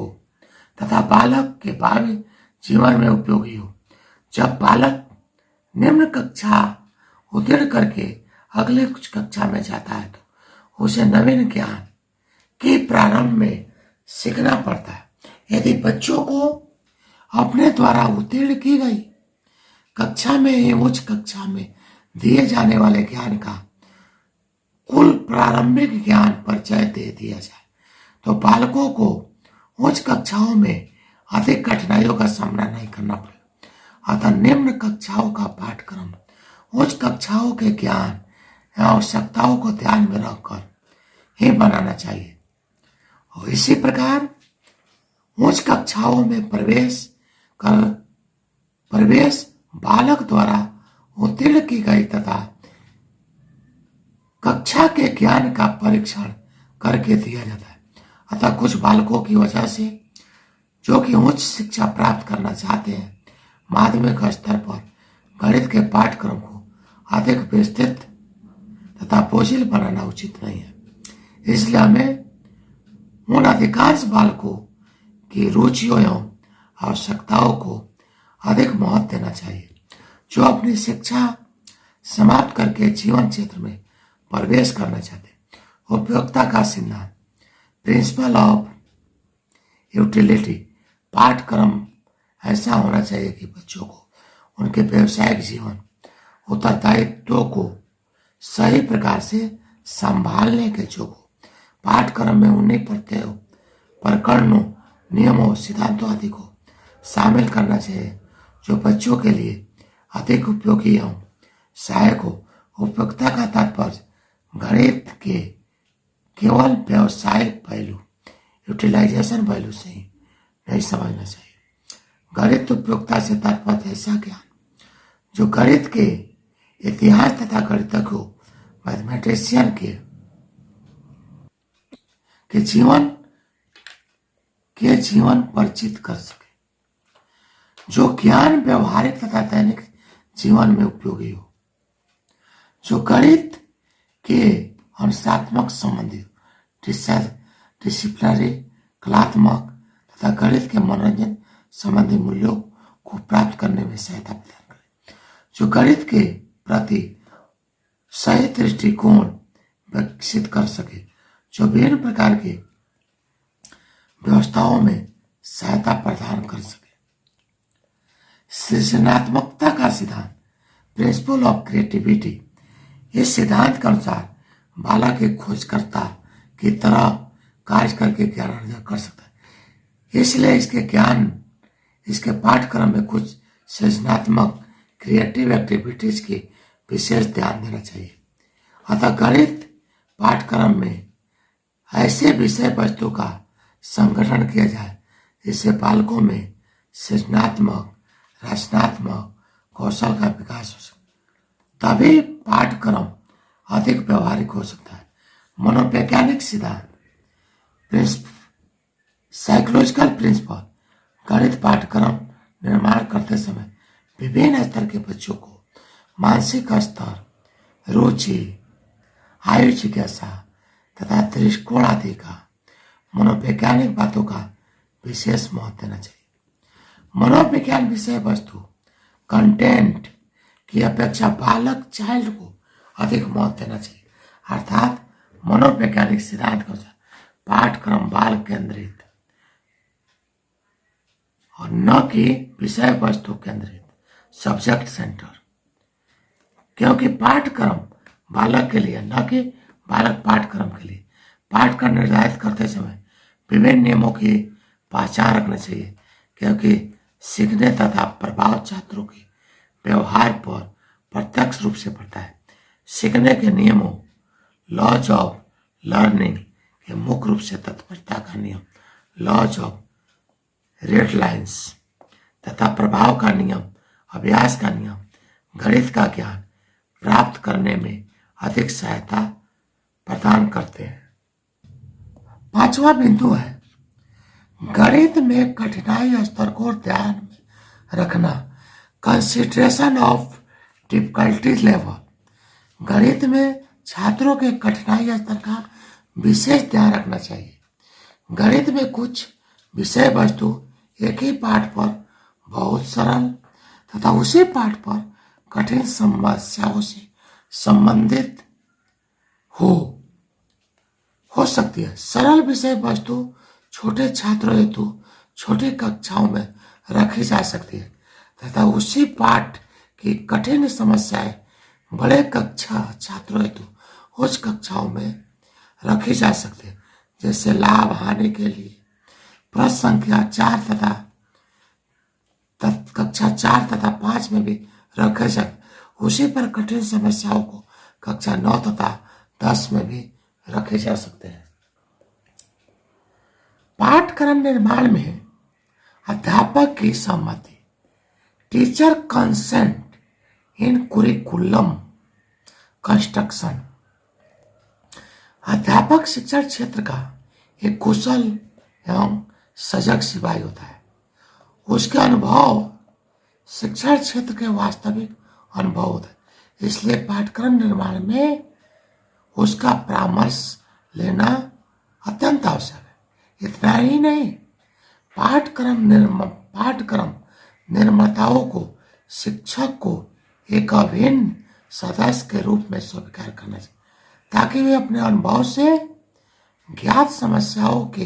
तथा बालक के भावी जीवन में उपयोगी हो। जब बालक निम्न कक्षा उत्तीर्ण करके अगले कुछ कक्षा में जाता है तो उसे नवीन ज्ञान के प्रारंभ में सीखना पड़ता है। यदि बच्चों को अपने द्वारा उत्तीर्ण की गई कक्षा में ही उच्च कक्षा में दिए जाने वाले ज्ञान का कुल प्रारंभिक ज्ञान परिचय दे दिया जाए तो बालकों को उच्च कक्षाओं में अधिक कठिनाइयों का सामना नहीं करना पड़ेगा। अतः निम्न कक्षाओं का पाठ्यक्रम उच्च कक्षाओं के ज्ञान एवं आवश्यकताओं को ध्यान में रखकर ही बनाना चाहिए। और इसी प्रकार उच्च कक्षाओं में प्रवेश बालक द्वारा उत्तीर्ण की गई तथा कक्षा के ज्ञान का परीक्षण करके दिया जाता है। अतः कुछ बालकों की वजह से जो कि उच्च शिक्षा प्राप्त करना चाहते हैं, माध्यमिक स्तर पर गणित के पाठ्यक्रम को अधिक विस्तृत तथा बोझिल बनाना उचित नहीं है। इसलिए हमें उन अधिकांश बालकों की रुचियों एवं आवश्यकताओं को अधिक महत्व देना चाहिए जो अपनी शिक्षा समाप्त करके जीवन क्षेत्र में प्रवेश करना चाहते हैं। उपयोगिता का सिद्धांत, प्रिंसिपल ऑफ यूटिलिटी, पाठ्यक्रम ऐसा होना चाहिए कि बच्चों को उनके व्यवसायिक जीवन उत्तरदायित्वों को सही प्रकार से संभालने के जो हो। पाठ्यक्रम में उन्हीं प्रत्ययों, प्रकरणों, नियमों, सिद्धांतों आदि को शामिल करना चाहिए जो बच्चों के लिए अधिक उपयोगी एवं सहायक हो। उपयोगिता का तात्पर्य गणित के केवल व्यवसायिक पहलू, यूटिलाइजेशन पहलू से ही नहीं समझना चाहिए। गणित उपयोगिता से तात्पर्य ऐसा ज्ञान जो गणित के इतिहास तथा गणितज्ञों, मैथमेटिशियन के जीवन परिचित कर सके, जो ज्ञान व्यवहारिक तथा दैनिक जीवन में उपयोगी हो, जो गणित के अनुशासनात्मक संबंधी, डिसिप्लिनरी, कलात्मक तथा गणित के मनोरंजन संबंधी मूल्यों को प्राप्त करने में सहायता प्रदान करे, जो गणित के प्रति सही दृष्टिकोण विकसित कर सके, जो विभिन्न प्रकार की व्यवस्थाओं में सहायता प्रदान कर सके। सृजनात्मकता का सिद्धांत, प्रिंसिपल ऑफ क्रिएटिविटी, इस सिद्धांत के अनुसार बालक एक खोजकर्ता की तरह कार्य करके ज्ञान अर्जन कर सकता है। इसलिए इसके पाठ्यक्रम में कुछ सृजनात्मक क्रिएटिव एक्टिविटीज की विशेष ध्यान देना चाहिए। अतः गणित पाठ्यक्रम में ऐसे विषय वस्तु का संगठन किया जाए जिससे बालकों में सृजनात्मक, रचनात्मक कौशल का विकास हो सके, तभी पाठ्यक्रम अधिक व्यवहारिक हो सकता है। मनोवैज्ञानिक सिद्धांत, साइकोलॉजिकल प्रिंसिपल, गणित पाठ्यक्रम निर्माण करते समय विभिन्न स्तर के बच्चों को मानसिक स्तर, रुचि, आयु, जिज्ञासा तथा दृष्टिकोण आदि का मनोवैज्ञानिक बातों का विशेष महत्व देना चाहिए। मनोविज्ञान विषय वस्तु, कंटेंट की अपेक्षा बालक, चाइल्ड को अधिक महत्व देना चाहिए। अर्थात मनोवैज्ञानिक सिद्धांत के अनुसार पाठ्यक्रम बाल केंद्रित और न कि विषय वस्तु केंद्रित, सब्जेक्ट सेंटर, क्योंकि पाठ्यक्रम बालक के लिए न कि बालक पाठ्यक्रम के लिए। पाठ्यक्रम निर्धारित करते समय विभिन्न नियमों की पहचान रखना चाहिए क्योंकि सीखने तथा प्रभाव छात्रों के व्यवहार पर प्रत्यक्ष रूप से पड़ता है। सीखने के नियमों, लॉज ऑफ लर्निंग के मुख्य रूप से तत्परता का नियम, लॉज ऑफ रेड लाइन्स तथा प्रभाव का नियम, अभ्यास का नियम, गणित का ज्ञान प्राप्त करने में अधिक सहायता प्रदान करते हैं। पांचवा बिंदु है गणित में कठिनाई स्तर को ध्यान में रखना, कंसिडरेशन ऑफ डिफिकल्टी लेवल। गणित में छात्रों के कठिनाई स्तर का विशेष ध्यान रखना चाहिए। गणित में कुछ विषय वस्तु एक ही पाठ पर बहुत सरल तथा उसी पाठ पर कठिन समस्याओं से संबंधित हो सकती है। सरल विषय वस्तु छोटे छात्रों हेतु छोटी कक्षाओं में रखी जा सकती है तथा उसी पाठ की कठिन समस्याएं बड़े कक्षा छात्रों हेतु उच्च कक्षाओं में रखी जा सकती है। जैसे लाभ हानि के लिए प्रश्न संख्या 4 तथा कक्षा 4 तथा 5 में भी रखे जा उसी पर कठिन समस्याओं को कक्षा 9 तथा 10 में भी रखे जा सकते हैं। पाठ्यक्रम निर्माण में अध्यापक की सहमति, टीचर कंसेंट इन कुरिकुलम कंस्ट्रक्शन। अध्यापक शिक्षण क्षेत्र का एक कुशल एवं सजग सिपाही होता है। उसके अनुभव शिक्षण क्षेत्र के वास्तविक अनुभव होता है, इसलिए पाठ्यक्रम निर्माण में उसका परामर्श लेना अत्यंत आवश्यक है। इतना ही नहीं, पाठ्यक्रम निर्माताओं को शिक्षक को एक अभिन्न सदस्य के रूप में स्वीकार करना चाहिए ताकि वे अपने अनुभव से ज्ञात समस्याओं के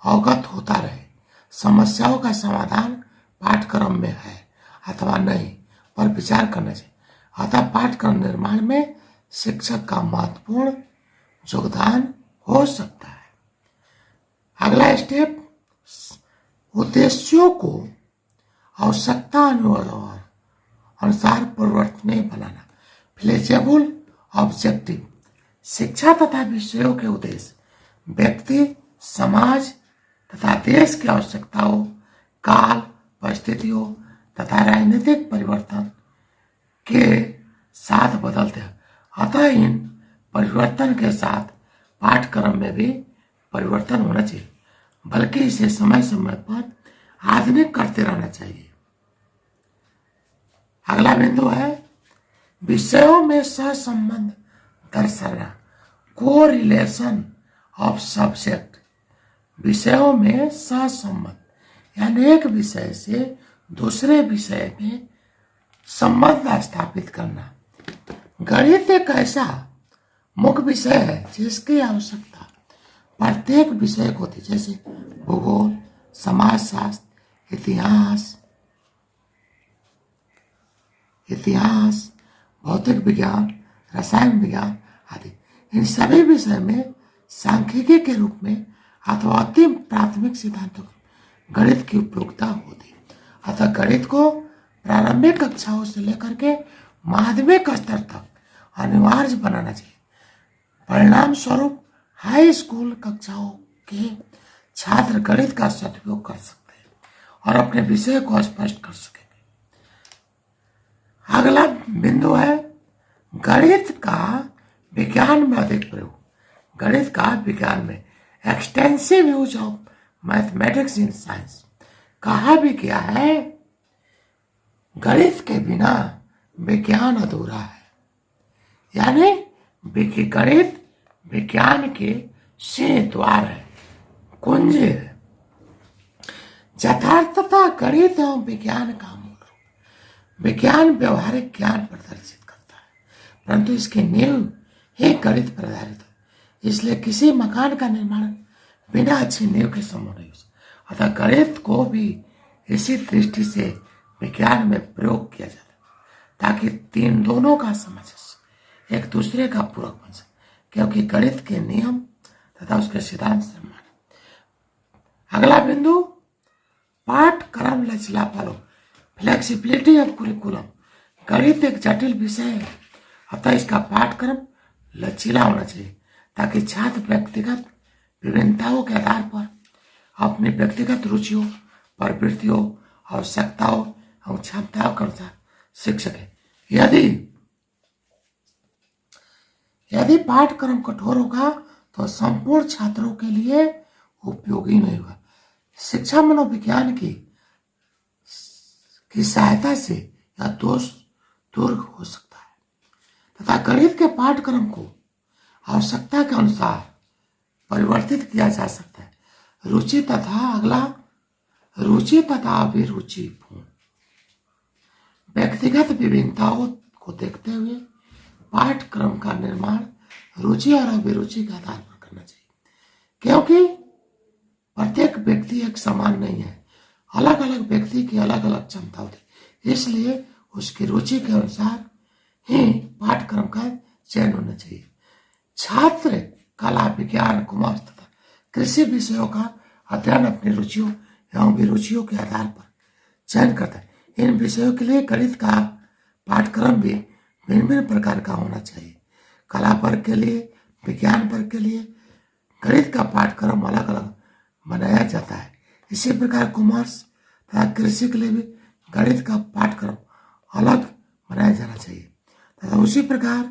अवगत होता रहे। समस्याओं का समाधान पाठ्यक्रम में है अथवा नहीं पर विचार करना चाहिए। अतः पाठ्यक्रम निर्माण में शिक्षक का महत्वपूर्ण योगदान हो सकता है। अगला स्टेप उद्देश्यों को आवश्यकता अनुसार परिवर्तनीय बनाना, फ्लेक्सिबल ऑब्जेक्टिव। शिक्षा तथा विषयों के उद्देश्य व्यक्ति, समाज तथा देश की आवश्यकताओं, काल, परिस्थितियों तथा राजनीतिक परिवर्तन के साथ बदलते हैं। अतः इन परिवर्तन के साथ पाठ्यक्रम में भी परिवर्तन होना चाहिए, बल्कि इसे समय समय पर आधुनिक करते रहना चाहिए। अगला बिंदु है विषयों में सहसंबंध दर्शाना, कोरिलेशन ऑफ सब्जेक्ट। विषयों में सहसंबंध यानी एक विषय से दूसरे विषय में संबंध स्थापित करना। गणित एक ऐसा मुख्य विषय है जिसकी आवश्यकता प्रत्येक विषय को होती है, जैसे भूगोल, समाजशास्त्र, इतिहास, भौतिक विज्ञान, रसायन विज्ञान आदि। इन सभी विषय में सांख्यिकी के रूप में अथवा अति प्राथमिक सिद्धांतों गणित की उपयोगिता होती है। अतः गणित को प्रारंभिक कक्षाओं से लेकर के माध्यमिक स्तर तक अनिवार्य बनाना चाहिए। परिणाम स्वरूप हाई स्कूल कक्षाओं के छात्र गणित का सदुपयोग कर सकते हैं और अपने विषय को स्पष्ट कर सकेंगे। अगला बिंदु है गणित का विज्ञान में अधिक प्रयोग। गणित का विज्ञान में extensive use of mathematics in science. कहा भी गया है गणित के बिना विज्ञान अधूरा है, यानी गणित विज्ञान के सिंह द्वार है, कुंजी है। यथार्थता गणित एवं विज्ञान का मूल रूप। विज्ञान व्यवहारिक ज्ञान प्रदर्शित करता है, परंतु इसकी नींव ही गणित पर आधारित है। इसलिए किसी मकान का निर्माण बिना अच्छी नींव के संभव नहीं हो सकता। अतः गणित को भी इसी दृष्टि से विज्ञान में प्रयोग किया जाता है ताकि दोनों का सामंजस्य एक दूसरे का पूरक बन सके, क्योंकि गणित के नियम तथा उसके सिद्धांत समान है। अगला बिंदु पाठ्यक्रम लचीलापन, फ्लेक्सिबिलिटी ऑफ कुरिकुलम। गणित एक जटिल विषय है, अतः इसका पाठ्यक्रम लचीला होना चाहिए ताकि छात्र व्यक्तिगत विभिन्नताओं के आधार पर अपनी व्यक्तिगत रुचियों, प्रवृत्तियों, आवश्यकताओं और क्षमताओं के अनुसार सीख सके। यदि यदि पाठ्यक्रम कठोर होगा तो संपूर्ण छात्रों के लिए उपयोगी नहीं होगा। शिक्षा मनोविज्ञान की सहायता से यह दोष दूर हो सकता है तथा गणित के पाठ्यक्रम को आवश्यकता के अनुसार परिवर्तित किया जा सकता है। रुचि तथा अभिरुचि व्यक्तिगत विभिन्नताओं को देखते हुए पाठ्यक्रम का निर्माण रुचि और अभिरुचि के आधार पर करना चाहिए, क्योंकि प्रत्येक व्यक्ति एक समान नहीं है। अलग अलग व्यक्ति की अलग अलग क्षमता होती है, इसलिए उसकी रुचि के अनुसार ही पाठ्यक्रम का चयन होना चाहिए। छात्र कला, विज्ञान, कॉमर्स तथा कृषि विषयों का अध्ययन अपनी रुचियों एवं अभिरुचियों के आधार पर चयन करता है। इन विषयों के लिए गणित का पाठ्यक्रम भी भिन्न भिन्न प्रकार का होना चाहिए। कला वर्ग के लिए, विज्ञान वर्ग के लिए गणित का पाठ्यक्रम अलग अलग बनाया जाता है। इसी प्रकार कॉमर्स तथा कृषि के लिए भी गणित का पाठ्यक्रम अलग बनाया जाना चाहिए तथा उसी प्रकार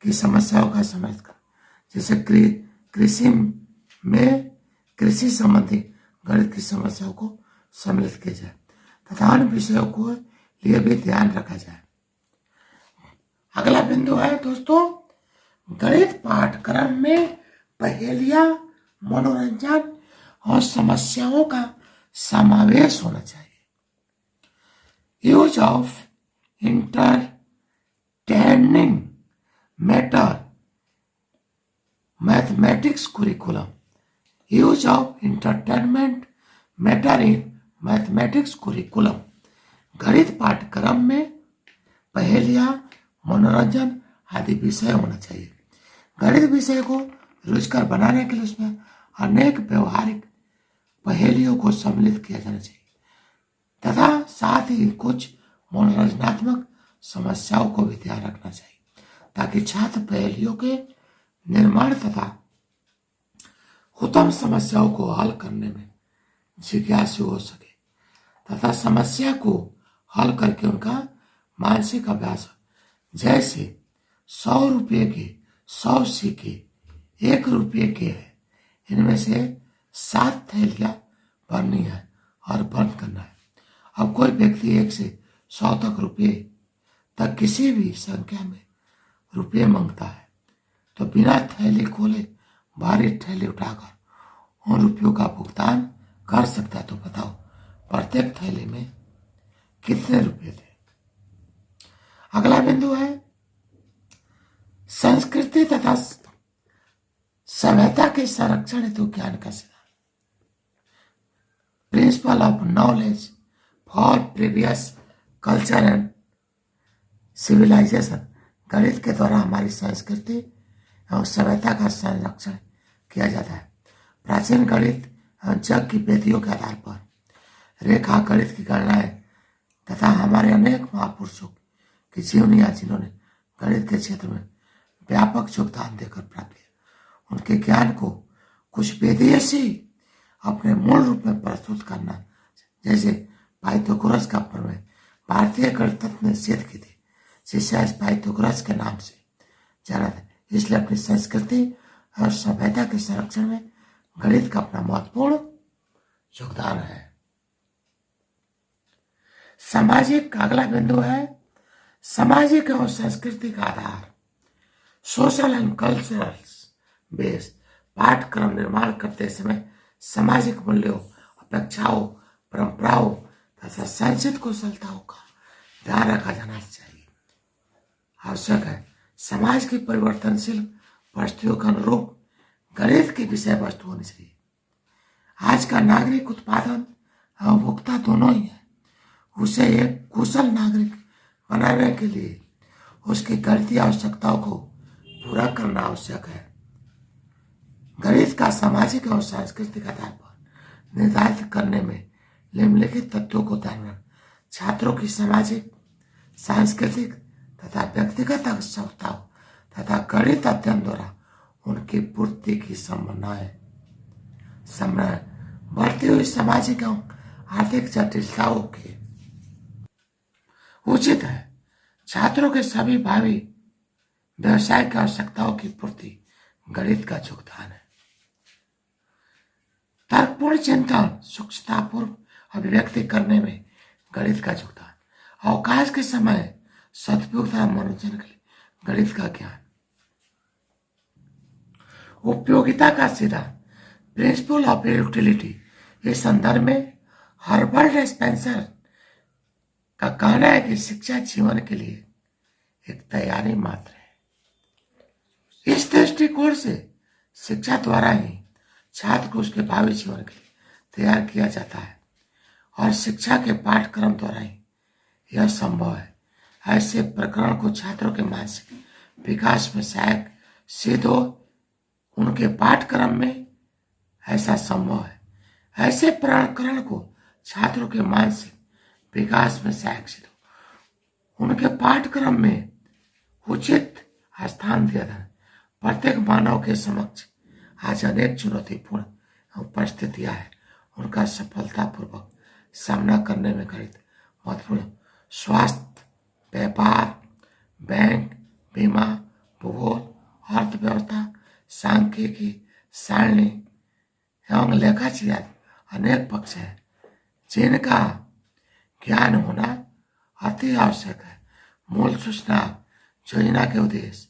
की समस्याओं का समाधान कर, जैसे कृषि में कृषि संबंधी गणित की समस्याओं को सम्मिलित किया जाए तथा अन्य विषयों को लिए भी ध्यान रखा जाए। अगला बिंदु है दोस्तों, गणित पाठ्यक्रम में पहेलियां, मनोरंजन और समस्याओं का समावेश होना चाहिए। Use of entertaining matter mathematics curriculum. Use of entertainment matter in mathematics curriculum. गणित पाठ्यक्रम में पहेलियां, मनोरंजन आदि विषय होना चाहिए। गणित विषय को रुचिकर बनाने के लिए उसमें अनेक व्यवहारिक पहेलियों को सम्मिलित किया जाना चाहिए तथा साथ ही कुछ मनोरंजनात्मक समस्याओं को भी ध्यान रखना चाहिए, ताकि छात्र पहेलियों के निर्माण तथा उत्तम समस्याओं को हल करने में जिज्ञासु हो सके तथा समस्या को हल करके उनका मानसिक अभ्यास हो। जैसे 100 रुपये के 100 सिक्के 1 रुपये के हैं, इनमें से 7 थैलियां भरनी है और बंद करना है। अब कोई व्यक्ति 1 से 100 तक रुपये तक किसी भी संख्या में रुपये मांगता है, तो बिना थैली खोले भारी थैली उठाकर उन रुपयों का भुगतान कर सकता है। तो बताओ प्रत्येक थैली में कितने रुपये थे। अगला बिंदु है संस्कृति तथा सभ्यता के संरक्षण हेतु ज्ञान का सिद्धांत। Principle of knowledge for previous culture and civilisation. गणित के द्वारा हमारी संस्कृति और सभ्यता का संरक्षण किया जाता है। प्राचीन गणित एवं जग की वेदियों के आधार पर रेखा गणित की गणनाएं तथा हमारे अनेक महापुरुषों की जीवनियां, जिन्होंने गणित के क्षेत्र में व्यापक योगदान देकर प्राप्त किया, उनके ज्ञान को कुछ वेदीय से अपने मूल रूप में प्रस्तुत करना, जैसे पाइथागोरस का प्रमेय भारतीय गणितज्ञ ने सिद्ध की थी, जिसे आज पाइथागोरस के नाम से जाना था। इसलिए अपनी संस्कृति और सभ्यता के संरक्षण में गणित का अपना महत्वपूर्ण योगदान है। सामाजिक अगला बिंदु है सामाजिक और सांस्कृतिक आधार। Social and cultural base. पाठ्यक्रम निर्माण करते समय सामाजिक मूल्यों, अपेक्षाओं, परंपराओं तथा संचित कुशलताओं का ध्यान रखा जाना चाहिए। आवश्यक है समाज की परिवर्तनशील परिस्थितियों के अनुरूप गणित की विषय वस्तु होनी चाहिए। आज का नागरिक उत्पादन एवं उपभोक्ता दोनों ही है। उसे एक कुशल नागरिक बनाने के लिए उसकी गणितीय आवश्यकताओं को पूरा करना आवश्यक है। गणित का सामाजिक और सांस्कृतिक आधार पर निर्धारित करने में निम्नलिखित तत्वों को ध्यान में छात्रों की सामाजिक, सांस्कृतिक तथा व्यक्तिगत आवश्यकताओं तथा गणित अध्ययन द्वारा उनकी पूर्ति की संभावनाएं बढ़ती हुई सामाजिक एवं आर्थिक जटिलताओं के उचित है छात्रों के सभी भावी व्यवसाय की आवश्यकताओं की पूर्ति गणित का योगदान है। तर्कपूर्ण चिंतन सूक्ष्मतापूर्व अभिव्यक्ति करने में गणित का योगदान। अवकाश के समय सदुपयोग तथा मनोरंजन के लिए गणित का ज्ञान। उपयोगिता का सिद्धांत प्रिंसिपल ऑफ यूटिलिटी। इस संदर्भ में हर्बर्ट स्पेंसर का कहना है कि शिक्षा जीवन के लिए एक तैयारी मात्र है। इस दृष्टिकोण से शिक्षा द्वारा ही छात्र को उसके भावी जीवन के लिए तैयार किया जाता है और शिक्षा के पाठ्यक्रम द्वारा ही यह संभव है। ऐसे प्रकरण को छात्रों के मानसिक विकास में सहायक सिद्ध हो, उनके पाठ्यक्रम में ऐसा संभव है। ऐसे प्रकरण को छात्रों के मानसिक विकास में सहायक सिद्ध हो, उनके पाठ्यक्रम में उचित स्थान दिया जाए। प्रत्येक मानव के समक्ष आज अनेक चुनौतीपूर्ण परिस्थितियां हैं। उनका सफलतापूर्वक सामना करने में गणित महत्वपूर्ण। स्वास्थ्य, व्यापार, बैंक, बीमा, भूगोल, अर्थव्यवस्था, सांख्यिकी, सारणी एवं लेखाचित्र अनेक पक्ष हैं जिनका ज्ञान होना अति आवश्यक है। मूल सूचना योजना के उद्देश्य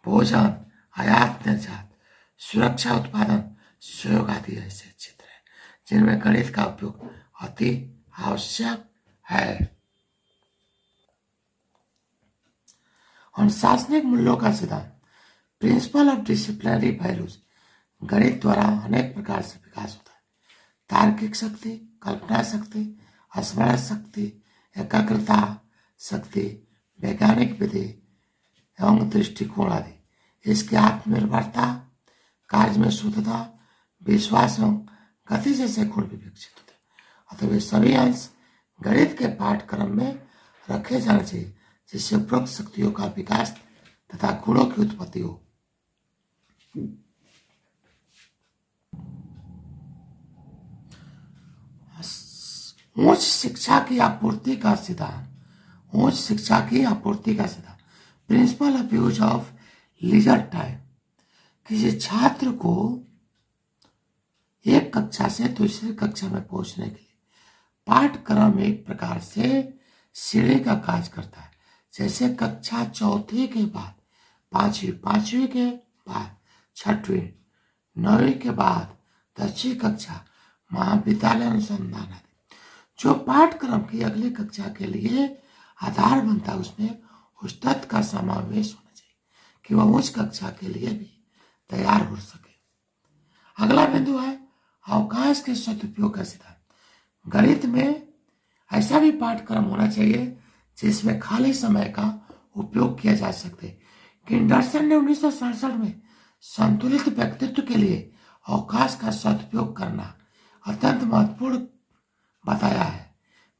भोजन, आयात निर्यात, सुरक्षा, उत्पादन, सहयोग आदि ऐसे क्षेत्र हैं जिनमें गणित का उपयोग अति आवश्यक है। अनुशासनिक मूल्यों का सिद्धांत प्रिंसिपल ऑफ डिसिप्लिनरी वैल्यूज। गणित द्वारा अनेक प्रकार से विकास होता है। तार्किक शक्ति, कल्पना शक्ति, स्मरण शक्ति, एकाग्रता शक्ति, वैज्ञानिक विधि एवं दृष्टिकोण आदि। इसकी आत्मनिर्भरता, कार्य में शुद्धता, विश्वास एवं गति जैसे गुण भी विकसित होते हैं। अतः वे सभी अंश गणित के पाठ्यक्रम में रखे जाने चाहिए जिससे उपरोक्त शक्तियों का विकास तथा गुणों की उत्पत्ति हो। उच्च शिक्षा की आपूर्ति का सिद्धांत। उच्च शिक्षा की आपूर्ति का सिद्धांत principle of use of leisure time. किसी छात्र को एक कक्षा से दूसरी कक्षा में पहुंचने के लिए पाठ्यक्रम एक प्रकार से सीढ़ी का कार्य करता है। जैसे कक्षा चौथी के बाद पांचवी, पांचवी के बाद छठवीं, नौवीं के बाद 10वीं कक्षा, महाविद्यालय अनुसंधान आदि। जो पाठ्यक्रम की अगली कक्षा के लिए आधार बनता है उसमें उस तत्व का समावेश होना चाहिए कि वह उच्च कक्षा के लिए भी तैयार हो सके। अगला बिंदु है अवकाश के सदुपयोग का सिद्धांत। गणित में ऐसा भी पाठ्यक्रम होना चाहिए जिसमें खाली समय का उपयोग किया जा सके। किंडरसन ने 1967 में संतुलित व्यक्तित्व के लिए अवकाश का सदुपयोग करना अत्यंत महत्वपूर्ण बताया है।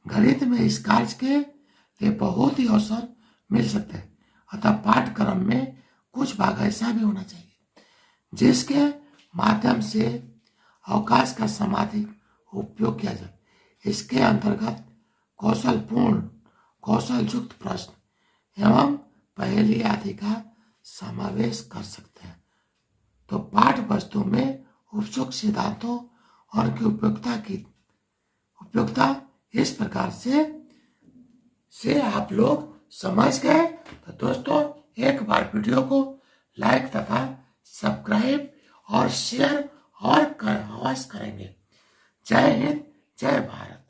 गणित में इस कार्य के लिए बहुत ही अवसर मिल सकते हैं। अतः पाठ्यक्रम में कुछ भाग ऐसा भी होना चाहिए जिसके माध्यम से अवकाश का समाधिक उपयोग किया जाए। इसके अंतर्गत कौशलपूर्ण, कौशल युक्त प्रश्न एवं पहेली आदि का समावेश कर सकते हैं। तो पाठ्य वस्तु में उपयुक्त सिद्धांतों और उनकी उपयोगिता इस प्रकार से आप लोग समझ गए। तो दोस्तों एक बार वीडियो को लाइक तथा सब्सक्राइब और शेयर और अवश्य करेंगे। जय हिंद, जय भारत।